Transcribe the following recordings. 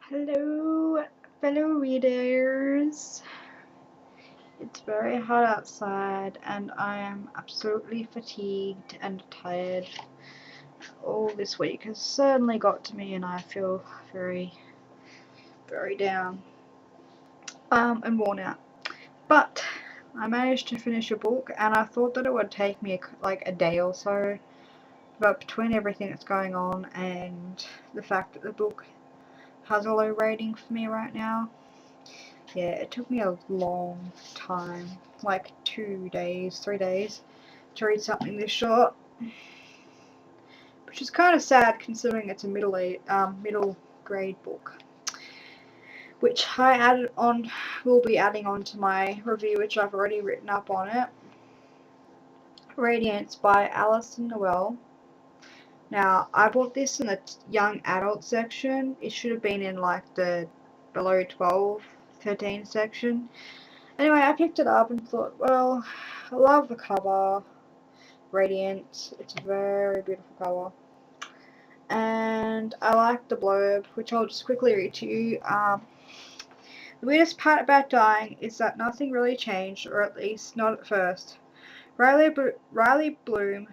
Hello, fellow readers. It's very hot outside, and I am absolutely fatigued and tired. All this week has certainly got to me, and I feel very, very down and worn out. But I managed to finish a book, and I thought that it would take me like a day or so. But between everything that's going on and the fact that the book has a low rating for me right now, yeah, it took me a long time, like 2 days, 3 days, to read something this short, which is kind of sad considering it's a middle grade book, which will be adding on to my review, which I've already written up on it. Radiance by Alyson Noel. Now, I bought this in the young adult section. It should have been in like the below 12, 13 section. Anyway, I picked it up and thought, well, I love the cover, Radiance. It's a very beautiful cover. And I like the blurb, which I'll just quickly read to you. The weirdest part about dying is that nothing really changed, or at least not at first. Riley Bloom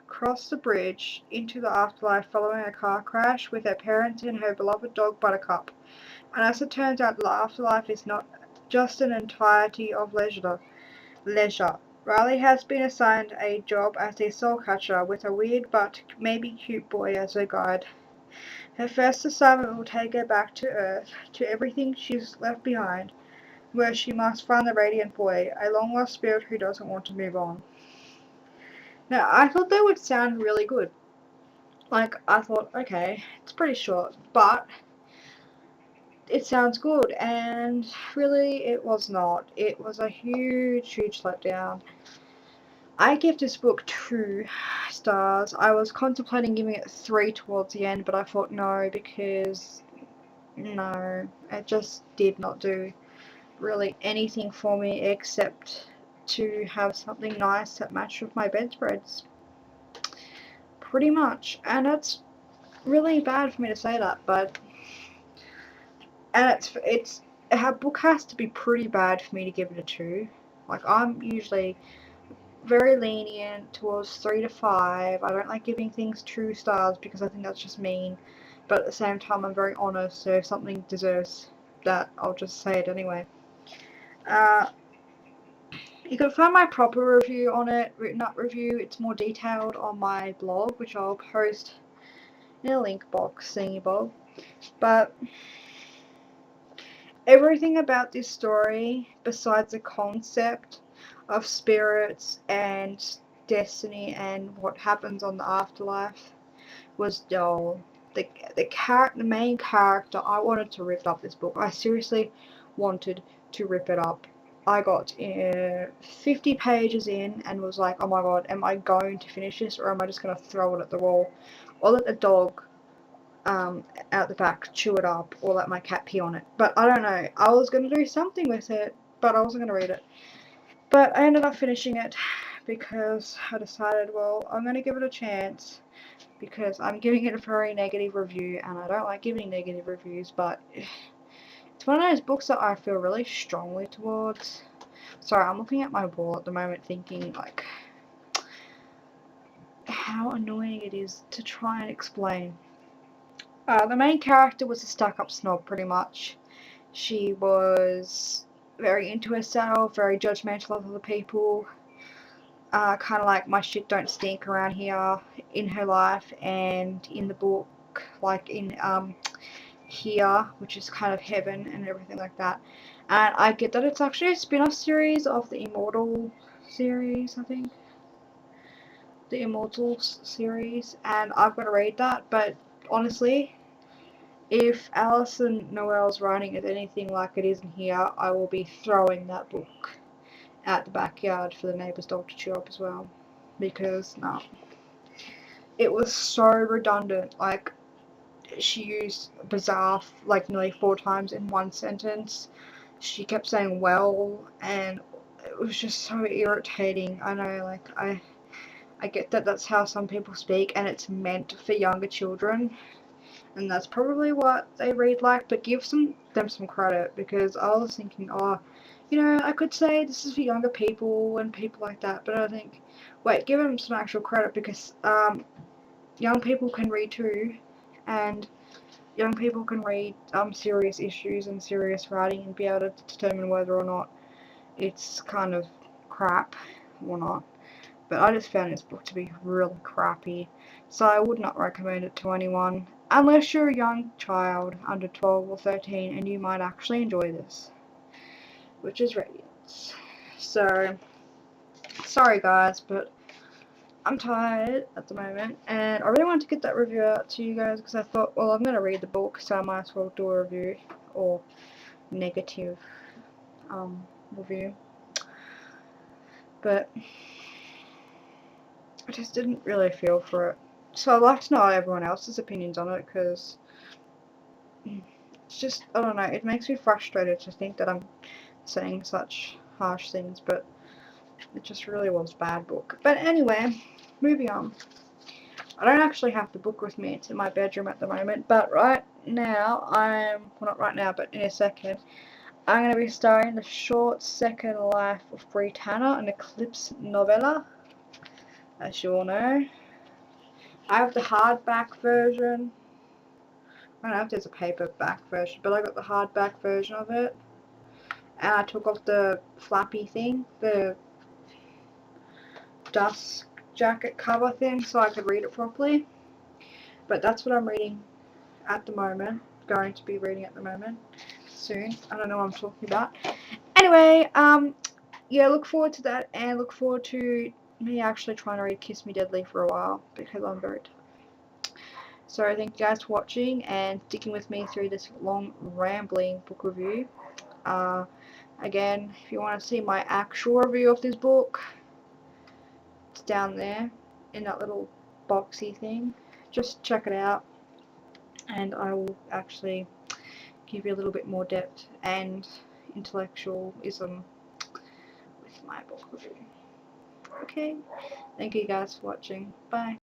crossed the bridge into the afterlife following a car crash with her parents and her beloved dog Buttercup. And as it turns out, the afterlife is not just an entirety of leisure. Riley has been assigned a job as a soul catcher with a weird but maybe cute boy as her guide. Her first assignment will take her back to Earth, to everything she's left behind, where she must find the Radiant Boy, a long-lost spirit who doesn't want to move on. Now, I thought that would sound really good. I thought, okay, it's pretty short, but it sounds good, and really it was not. It was a huge, huge letdown. I give this book 2 stars. I was contemplating giving it 3 towards the end, but I thought no, because no, it just did not do really anything for me except to have something nice that matched with my bedspreads. Pretty much. And it's really bad for me to say that, but it's her book has to be pretty bad for me to give it a 2. Like, I'm usually very lenient towards 3 to 5. I don't like giving things 2 stars because I think that's just mean. But at the same time, I'm very honest, so if something deserves that, I'll just say it anyway. Uh, you can find my proper review on it, written up review. It's more detailed on my blog, which I'll post in a link box thingy bob. But everything about this story, besides the concept of spirits and destiny and what happens on the afterlife, was dull. The main character, I wanted to rip up this book. I seriously wanted to rip it up. I got 50 pages in and was like, oh my god, am I going to finish this, or am I just going to throw it at the wall, or let the dog out the back chew it up, or let my cat pee on it? But I don't know. I was going to do something with it, but I wasn't going to read it. But I ended up finishing it because I decided, well, I'm going to give it a chance because I'm giving it a very negative review, and I don't like giving negative reviews, but it's one of those books that I feel really strongly towards. Sorry, I'm looking at my wall at the moment thinking, like, how annoying it is to try and explain. The main character was a stuck-up snob, pretty much. She was very into herself, very judgmental of other people, kind of like my shit don't stink around here in her life and in the book, like in here, which is kind of heaven and everything like that. And I get that it's actually a spin-off series of the Immortal series, I think. The Immortals series, and I've got to read that, but honestly, if Alyson Noel's writing is anything like it is in here, I will be throwing that book out the backyard for the neighbour's dog to chew up as well. Because, no. It was so redundant. Like, she used bizarre like nearly 4 times in one sentence. She kept saying well, and it was just so irritating. I know, like, I get that that's how some people speak, and it's meant for younger children. and that's probably what they read like, but give them some credit, because I was thinking, oh, you know, I could say this is for younger people and people like that, but I think, wait, give them some actual credit, because young people can read too, and young people can read serious issues and serious writing and be able to determine whether or not it's kind of crap or not. But I just found this book to be really crappy, so I would not recommend it to anyone unless you're a young child under 12 or 13 and you might actually enjoy this, which is Radiance. So, sorry guys, but I'm tired at the moment, and I really wanted to get that review out to you guys because I thought, well, I'm going to read the book, so I might as well do a review, or negative review. But I just didn't really feel for it. So I'd like to know everyone else's opinions on it, because it's just, I don't know, it makes me frustrated to think that I'm saying such harsh things, but it just really was a bad book. But anyway, moving on. I don't actually have the book with me, it's in my bedroom at the moment, but right now well, not right now, but in a second, I'm going to be starting the short second life of Britannia, an Eclipse novella, as you all know. I have the hardback version. I don't know if there's a paperback version, but I got the hardback version of it. And I took off the flappy thing, the dust jacket cover thing, so I could read it properly. But that's what I'm reading at the moment. Going to be reading at the moment. Soon. I don't know what I'm talking about. Anyway, yeah, look forward to that, and look forward to me actually trying to read Kiss Me Deadly for a while, because I'm very tired. So thank you guys for watching and sticking with me through this long rambling book review. Again, if you want to see my actual review of this book, it's down there in that little boxy thing. Just check it out, and I will actually give you a little bit more depth and intellectualism with my book review. Okay, thank you guys for watching. Bye.